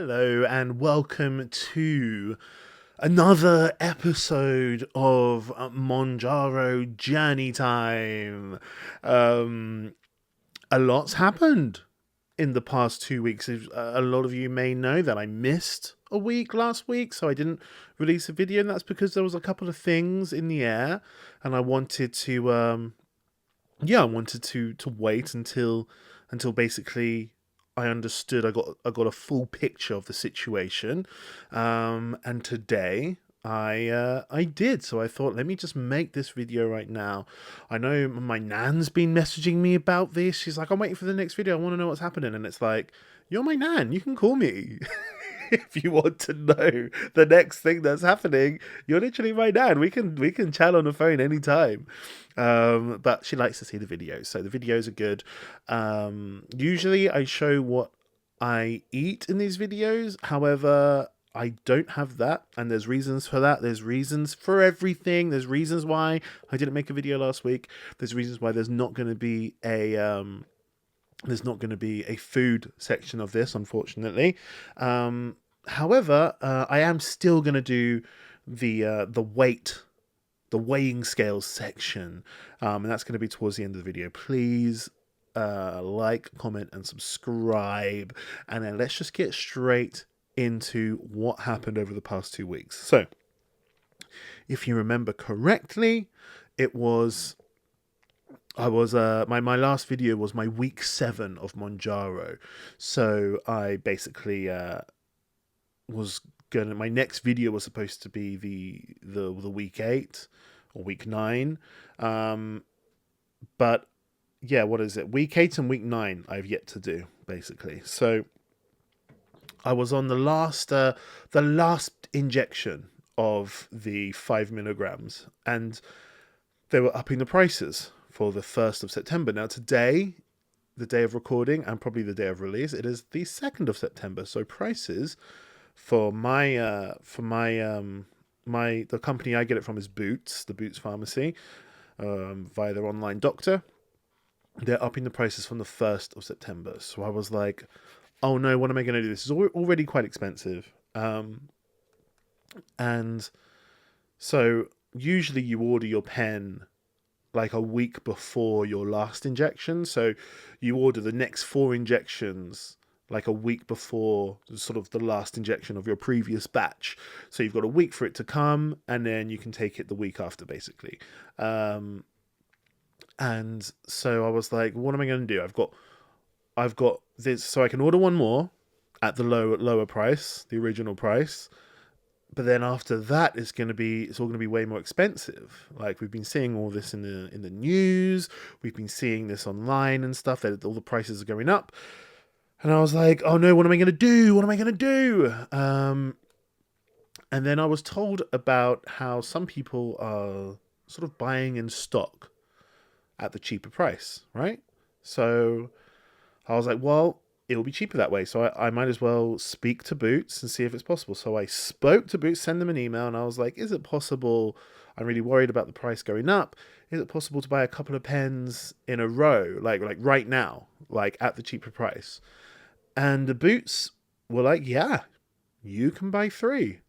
Hello and welcome to another episode of Mounjaro Journey Time. Um, a lot's happened in the past 2 weeks. A lot of you may know that I missed a week last week, so I didn't release a video, and that's because there was a couple of things in the air, and I wanted to, I wanted to wait until basically I understood. I got a full picture of the situation, and today I did. So I thought, let me just make this video right now. I know my nan's been messaging me about this. She's like, I'm waiting for the next video. I want to know what's happening, and it's like, you're my nan. You can call me. If you want to know the next thing that's happening, you're literally my nan. We can chat on the phone anytime. But she likes to see the videos, so the videos are good. Usually I show what I eat in these videos. However, I don't have that, and there's reasons for that. There's reasons for everything. There's reasons why I didn't make a video last week. There's reasons why there's not going to be a food section of this, unfortunately. However, I am still going to do the weighing scales section, and that's going to be towards the end of the video. Please like, comment, and subscribe, and then let's just get straight into what happened over the past 2 weeks. So, if you remember correctly, it was my last video was my week 7 of Mounjaro. So I basically my next video was supposed to be the week 8 or week 9, but yeah, what is it, week 8 and week 9 I've yet to do, basically. So I was on the last injection of the 5 milligrams, and they were upping the prices for the 1st of September. Now today, the day of recording and probably the day of release, it is the 2nd of September. So prices for the company I get it from is Boots, the Boots Pharmacy, via their online doctor. They're upping the prices from the 1st of September. So I was like, oh no, what am I going to do? This is already quite expensive. And so usually you order your pen like a week before your last injection. So you order the next 4 injections like a week before sort of the last injection of your previous batch. So you've got a week for it to come, and then you can take it the week after, basically. And so I was like, what am I going to do? I've got this, so I can order one more at the lower price, the original price. But then after that, it's all going to be way more expensive. Like, we've been seeing all this in the news. We've been seeing this online and stuff, that all the prices are going up. And I was like, oh no, what am I going to do? What am I going to do? And then I was told about how some people are sort of buying in stock at the cheaper price, right? So I was like, well, it will be cheaper that way. So I might as well speak to Boots and see if it's possible. So I spoke to Boots, send them an email, and I was like, is it possible? I'm really worried about the price going up. Is it possible to buy a couple of pens in a row, like right now, like at the cheaper price? And the Boots were like, yeah, you can buy 3.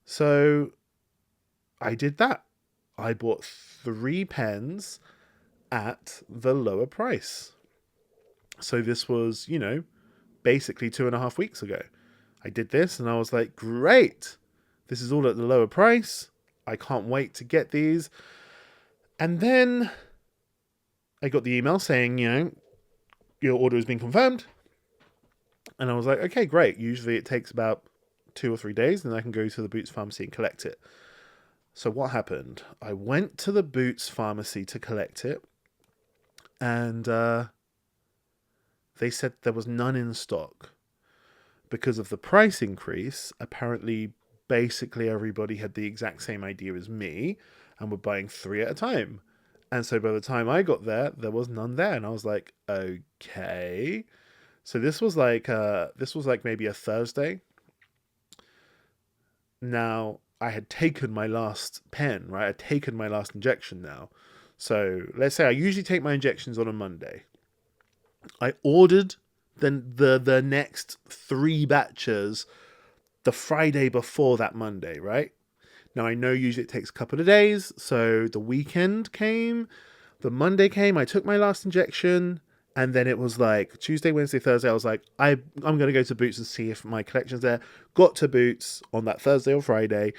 So I did that. I bought 3 pens at the lower price. So this was, basically 2.5 weeks ago. I did this and I was like, great. This is all at the lower price. I can't wait to get these. And then I got the email saying, your order has been confirmed. And I was like, okay, great. Usually it takes about 2 or 3 days, and I can go to the Boots Pharmacy and collect it. So what happened? I went to the Boots Pharmacy to collect it, and they said there was none in stock. Because of the price increase, apparently, basically everybody had the exact same idea as me, and were buying 3 at a time. And so by the time I got there was none there, and I was like, okay. So this was like maybe a Thursday. Now, I had taken my last pen, right? I had taken my last injection now. So let's say I usually take my injections on a Monday. I ordered then the next 3 batches the Friday before that Monday, right? Now I know usually it takes a couple of days, so the weekend came, the Monday came, I took my last injection, and then it was like Tuesday, Wednesday, Thursday. I was like, I'm gonna go to Boots and see if my collection's there. Got to Boots on that Thursday or Friday,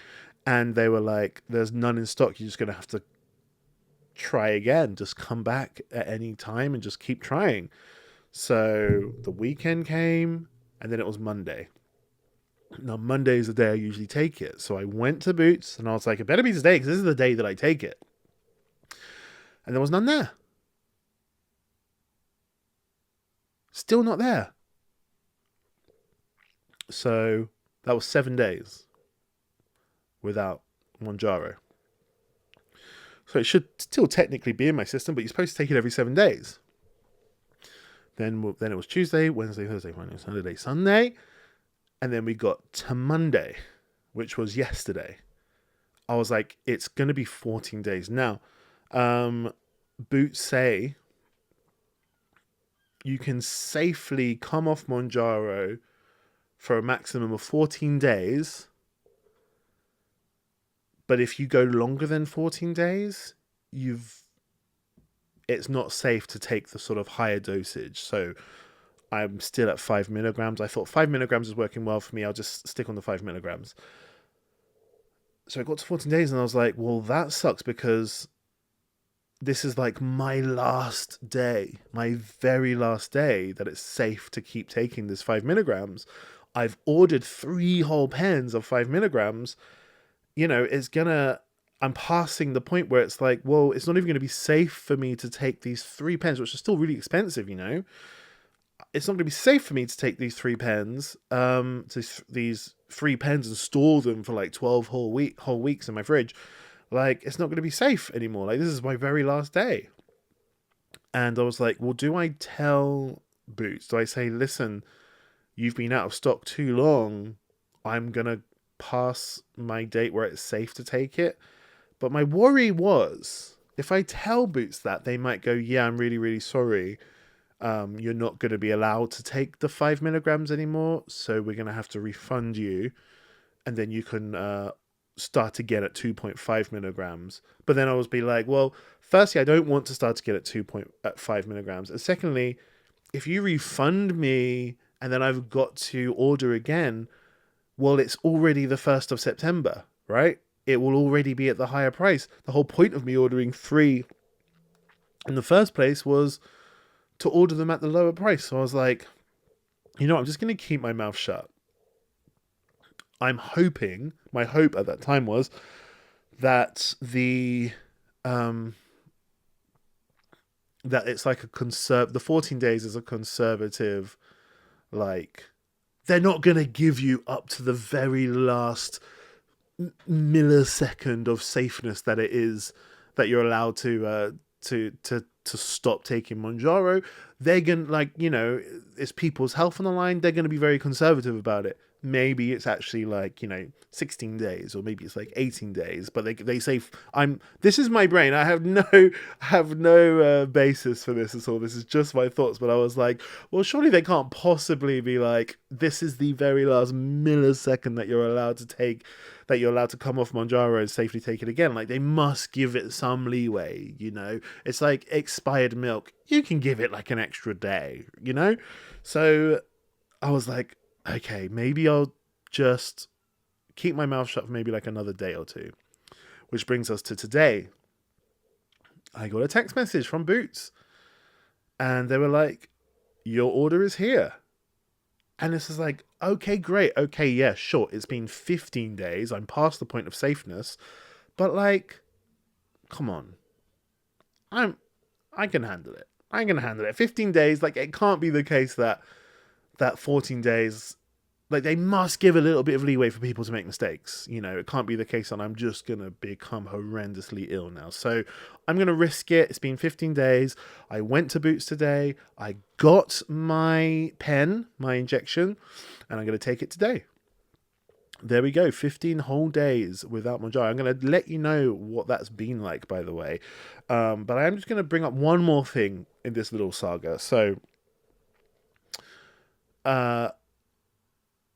and they were like, "There's none in stock. You're just gonna have to try again. Just come back at any time and just keep trying." So the weekend came, and then it was Monday. Now, Monday is the day I usually take it. So I went to Boots and I was like, it better be today because this is the day that I take it. And there was none there. Still not there. So that was 7 days without Mounjaro. So it should still technically be in my system, but you're supposed to take it every 7 days. Then it was Tuesday, Wednesday, Thursday, Friday, Saturday, Sunday. And then we got to Monday, which was yesterday. I was like, it's going to be 14 days. Now, Boots say you can safely come off Mounjaro for a maximum of 14 days. But if you go longer than 14 days, it's not safe to take the sort of higher dosage. So I'm still at 5 milligrams. I thought 5 milligrams is working well for me. I'll just stick on the 5 milligrams. So I got to 14 days and I was like, well, that sucks because this is like my last day, my very last day that it's safe to keep taking this 5 milligrams. I've ordered 3 whole pens of 5 milligrams. You know, I'm passing the point where it's like, well, it's not even going to be safe for me to take these 3 pens, which are still really expensive, you know. It's not going to be safe for me to take these 3 pens, these 3 pens and store them for like 12 whole weeks in my fridge. Like, it's not going to be safe anymore. Like, this is my very last day. And I was like, well, do I tell Boots? Do I say, listen, you've been out of stock too long. I'm going to pass my date where it's safe to take it. But my worry was, if I tell Boots that, they might go, yeah, I'm really, really sorry. You're not going to be allowed to take the 5 milligrams anymore. So we're going to have to refund you. And then you can start again at 2.5 milligrams. But then I was be like, well, firstly, I don't want to start again at 2.5 milligrams. And secondly, if you refund me and then I've got to order again, well, it's already the 1st of September, right? It will already be at the higher price. The whole point of me ordering 3 in the first place was to order them at the lower price. So I was like, you know, I'm just going to keep my mouth shut. I'm hoping, my hope at that time was that that it's like the 14 days is a conservative, like, they're not going to give you up to the very last millisecond of safeness that it is that you're allowed to stop taking Mounjaro. They're going to, like, you know, it's people's health on the line. They're going to be very conservative about it. Maybe it's actually like, you know, 16 days or maybe it's like 18 days, but they say this is my brain. I have no basis for this at all. This is just my thoughts. But I was like, well, surely they can't possibly be like, this is the very last millisecond that you're allowed to come off Mounjaro and safely take it again. Like, they must give it some leeway, you know. It's like expired milk. You can give it like an extra day, you know. So I was like, okay, maybe I'll just keep my mouth shut for maybe like another day or two. Which brings us to today. I got a text message from Boots. And they were like, your order is here. And this is like, okay, great. Okay, yeah, sure. It's been 15 days. I'm past the point of safeness. But like, come on. I can handle it. I can handle it. 15 days, like, it can't be the case that 14 days, like, they must give a little bit of leeway for people to make mistakes. You know, it can't be the case that I'm just going to become horrendously ill now. So I'm going to risk it. It's been 15 days. I went to Boots today. I got my pen, my injection, and I'm going to take it today. There we go. 15 whole days without Mounjaro. I'm going to let you know what that's been like, by the way. But I am just going to bring up one more thing in this little saga. So Uh,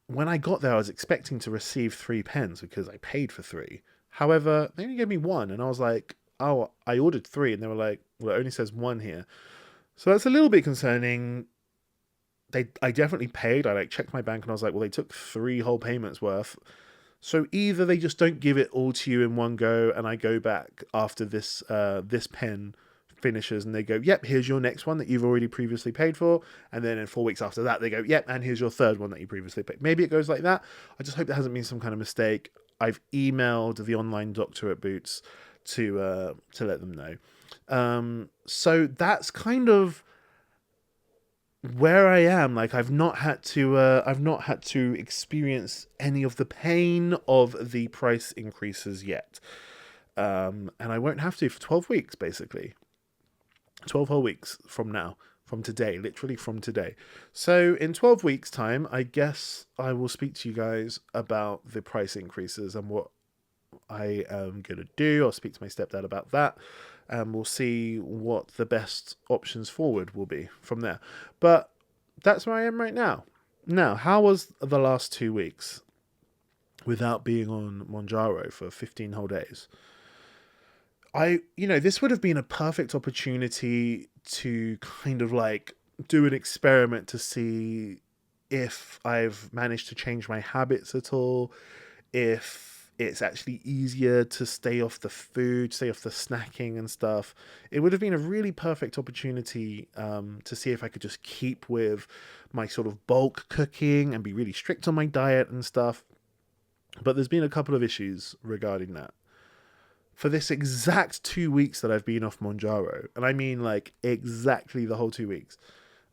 when I got there, I was expecting to receive 3 pens because I paid for three. However, they only gave me one, and I was like, "Oh, I ordered three," and they were like, "Well, it only says one here." So that's a little bit concerning. I definitely paid. I like checked my bank, and I was like, "Well, they took three whole payments worth." So either they just don't give it all to you in one go, and I go back after this pen finishes, and they go, "Yep, here's your next one that you've already previously paid for," and then in 4 weeks after that, they go, "Yep, and here's your third one that you previously paid." Maybe it goes like that. I just hope there hasn't been some kind of mistake. I've emailed the online doctor at Boots to let them know. So that's kind of where I am. Like I've not had to experience any of the pain of the price increases yet. And I won't have to for 12 weeks basically. 12 whole weeks from now, from today, literally from today. So in 12 weeks time, I guess I will speak to you guys about the price increases and what I am going to do. I'll speak to my stepdad about that, and we'll see what the best options forward will be from there. But that's where I am right now. Now, how was the last 2 weeks without being on Mounjaro for 15 whole days? This would have been a perfect opportunity to kind of like do an experiment to see if I've managed to change my habits at all, if it's actually easier to stay off the food, stay off the snacking and stuff. It would have been a really perfect opportunity to see if I could just keep with my sort of bulk cooking and be really strict on my diet and stuff. But there's been a couple of issues regarding that. For this exact 2 weeks that I've been off Mounjaro, and I mean like exactly the whole 2 weeks,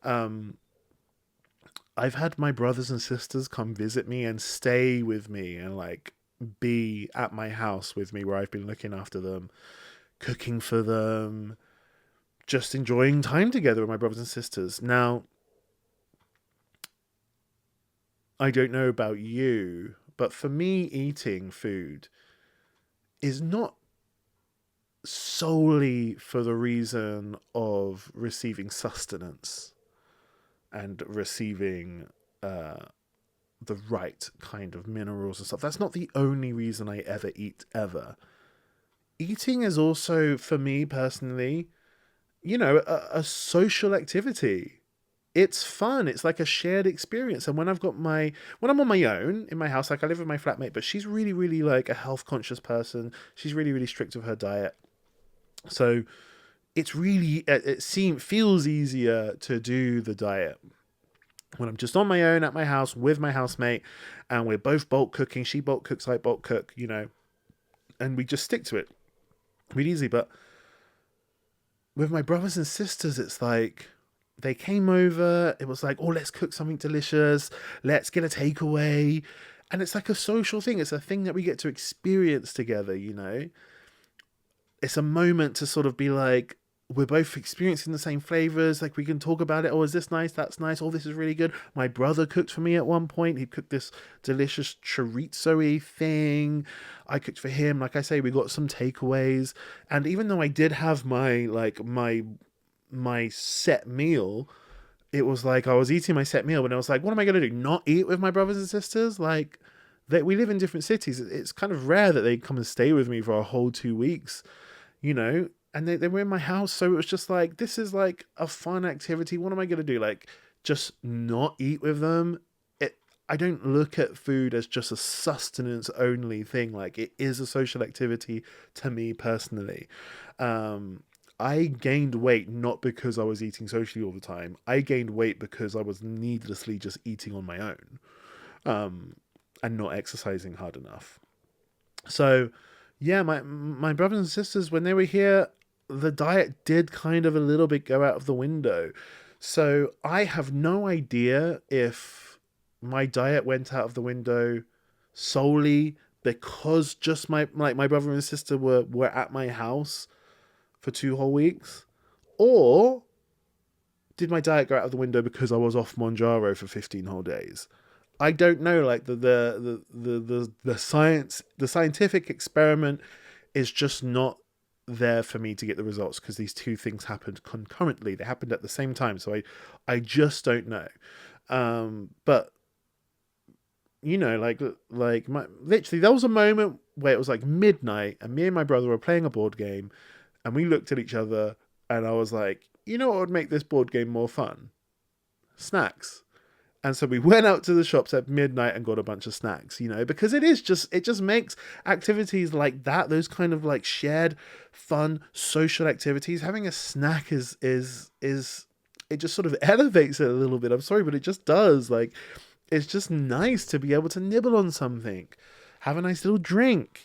I've had my brothers and sisters come visit me and stay with me and like be at my house with me where I've been looking after them, cooking for them, just enjoying time together with my brothers and sisters. Now, I don't know about you, but for me, eating food is not solely for the reason of receiving sustenance and receiving the right kind of minerals and stuff. That's not the only reason I ever eat, ever. Eating is also, for me personally, a social activity. It's fun. It's like a shared experience. And when I'm on my own in my house, like I live with my flatmate, but she's really, really like a health conscious person. She's really, really strict with her diet. So it's really, feels easier to do the diet when I'm just on my own at my house with my housemate, and we're both bulk cooking. She bulk cooks, I bulk cook, and we just stick to it really easy. But with my brothers and sisters, it's like they came over. It was like, oh, let's cook something delicious. Let's get a takeaway. And it's like a social thing. It's a thing that we get to experience together, It's a moment to sort of be like, we're both experiencing the same flavors. Like we can talk about it. Oh, is this nice? That's nice. Oh, this is really good. My brother cooked for me at one point. He cooked this delicious chorizo-y thing. I cooked for him. Like I say, we got some takeaways. And even though I did have my set meal, it was like I was eating my set meal, but I was like, what am I going to do? Not eat with my brothers and sisters? Like we live in different cities. It's kind of rare that they come and stay with me for a whole 2 weeks, and they were in my house. So it was just like, this is like a fun activity. What am I going to do? Like, just not eat with them? I don't look at food as just a sustenance only thing. Like, it is a social activity to me personally. I gained weight not because I was eating socially all the time. I gained weight because I was needlessly just eating on my own, and not exercising hard enough. So, yeah, my brothers and sisters, when they were here, the diet did kind of a little bit go out of the window. So I have no idea if my diet went out of the window solely because just my brother and sister were at my house for 2 whole weeks, or did my diet go out of the window because I was off Mounjaro for 15 whole days? I don't know. Like the scientific experiment is just not there for me to get the results because these two things happened concurrently. They happened at the same time, so I just don't know. But my literally there was a moment where it was like midnight, and me and my brother were playing a board game, and we looked at each other, and I was like, you know what would make this board game more fun? Snacks. And so we went out to the shops at midnight and got a bunch of snacks, because it just makes activities like that, those kind of like shared fun social activities. Having a snack is it just sort of elevates it a little bit. I'm sorry, but it just does. Like, it's just nice to be able to nibble on something, have a nice little drink.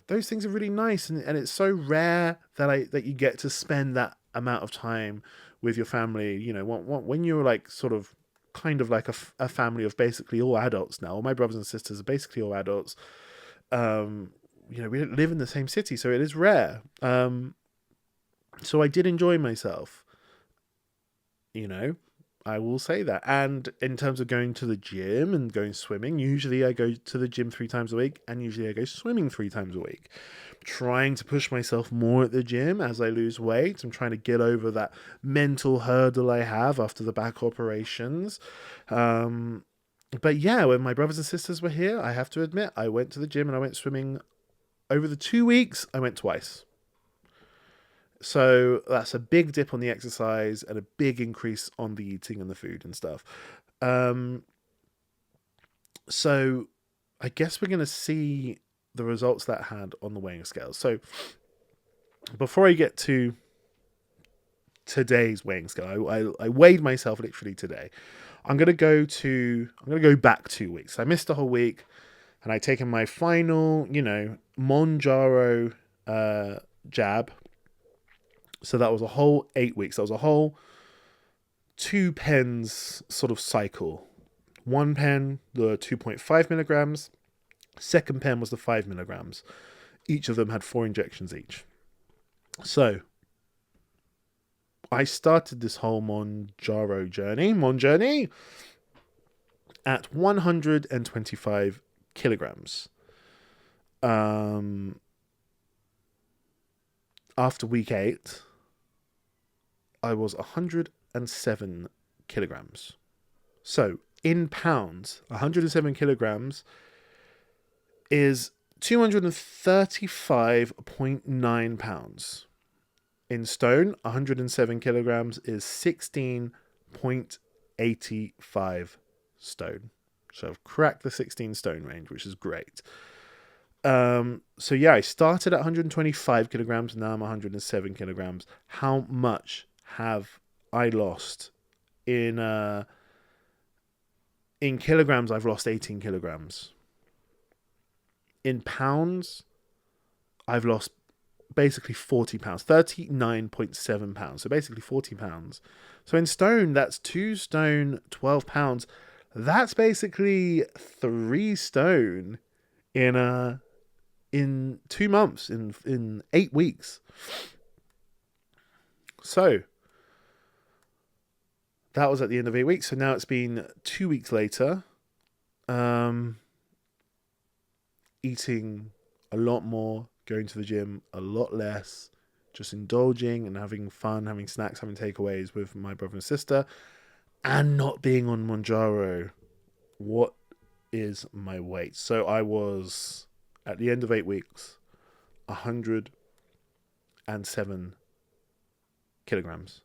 Those things are really nice, and it's so rare that you get to spend that amount of time with your family. When you're like sort of kind of like a family of basically all adults now. All my brothers and sisters are basically all adults. We don't live in the same city, so it is rare. So I did enjoy myself. I will say that. And in terms of going to the gym and going swimming, usually I go to the gym 3 times a week, and usually I go swimming 3 times a week. Trying to push myself more at the gym as I lose weight. I'm trying to get over that mental hurdle I have after the back operations. But yeah, when my brothers and sisters were here, I have to admit, I went to the gym and I went swimming. Over the 2 weeks, I went twice. So that's a big dip on the exercise and a big increase on the eating and the food and stuff. So I guess we're going to see the results that had on the weighing scale. So before I get to today's weighing scale, I weighed myself literally today. I'm going to go back 2 weeks. I missed a whole week, and I taken my final, Mounjaro jab. So that was a whole 8 weeks. That was a whole 2 pens sort of cycle. One pen, the 2.5 milligrams. Second pen was the 5 milligrams. Each of them had 4 injections each. So I started this whole Mounjaro journey at 125 kilograms. After week 8, I was 107 kilograms. So in pounds, 107 kilograms is 235.9 pounds. In stone, 107 kilograms is 16.85 stone. So I've cracked the 16 stone range, which is great. So yeah, I started at 125 kilograms. Now I'm 107 kilograms. How much have I lost in kilograms? I've lost 18 kilograms. In pounds, I've lost basically 40 pounds, 39.7 pounds. So basically 40 pounds. So in stone, that's 2 stone, 12 pounds. That's basically 3 stone in 2 months, in 8 weeks. So that was at the end of 8 weeks. So now it's been 2 weeks later. Eating a lot more, going to the gym a lot less, just indulging and having fun, having snacks, having takeaways with my brother and sister, and not being on Mounjaro. What is my weight? So I was, at the end of 8 weeks, 107 kilograms.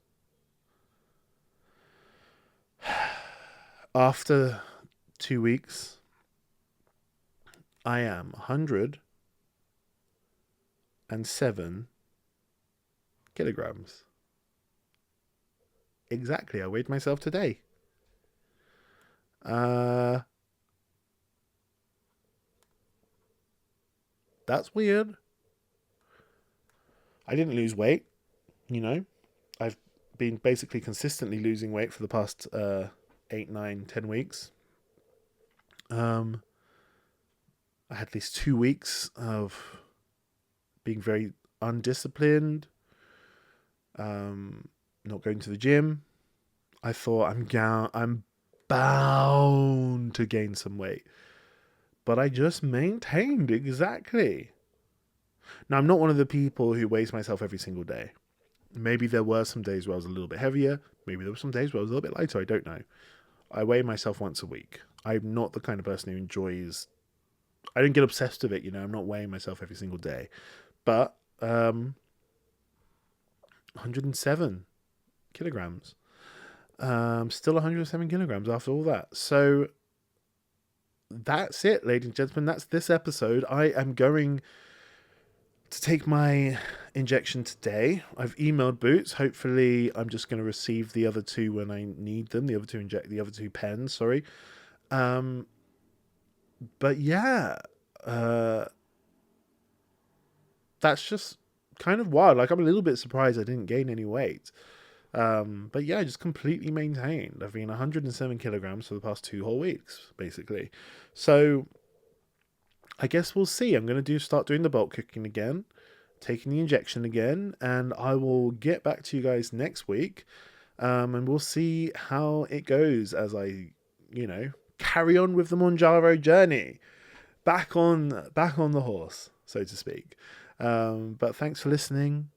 After 2 weeks, I am 107 kilograms. Exactly, I weighed myself today. That's weird. I didn't lose weight, I've been basically consistently losing weight for the past 8, 9, 10 weeks. I had these 2 weeks of being very undisciplined, not going to the gym. I thought I'm bound to gain some weight, but I just maintained exactly. Now, I'm not one of the people who weighs myself every single day. Maybe there were some days where I was a little bit heavier. Maybe there were some days where I was a little bit lighter. I don't know. I weigh myself once a week. I'm not the kind of person who enjoys. I don't get obsessed with it. I'm not weighing myself every single day, but 107 kilograms. Still 107 kilograms after all that. So that's it, ladies and gentlemen. That's this episode. I am going to take my injection today. I've emailed Boots. Hopefully, I'm just going to receive the other two when I need them. The other two pens. Sorry. But yeah, that's just kind of wild. Like, I'm a little bit surprised I didn't gain any weight. But yeah, I just completely maintained. I've been 107 kilograms for the past 2 whole weeks, basically. So I guess we'll see. I'm going to start doing the bulk cooking again, taking the injection again, and I will get back to you guys next week. And we'll see how it goes as I, carry on with the Mounjaro journey. Back on the horse, so to speak. But thanks for listening.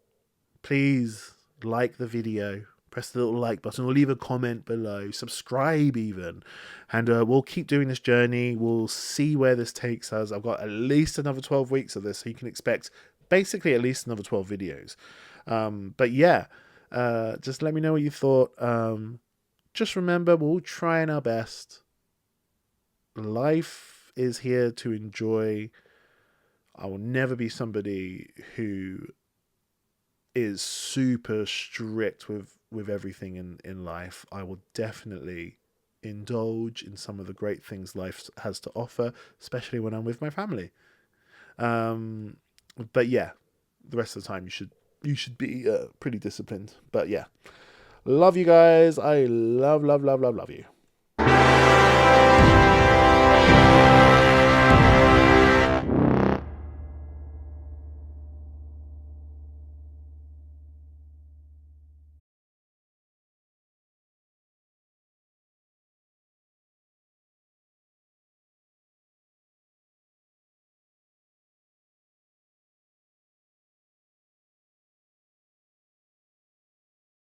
Please like the video, press the little like button, or leave a comment below, subscribe even, and we'll keep doing this journey. We'll see where this takes us. I've got at least another 12 weeks of this, so you can expect basically at least another 12 videos. But yeah, just let me know what you thought. Just remember, we're all trying our best. Life is here to enjoy. I will never be somebody who is super strict with everything in life. I will definitely indulge in some of the great things life has to offer, especially when I'm with my family. But yeah, the rest of the time you should be pretty disciplined. But yeah, love you guys. I love you.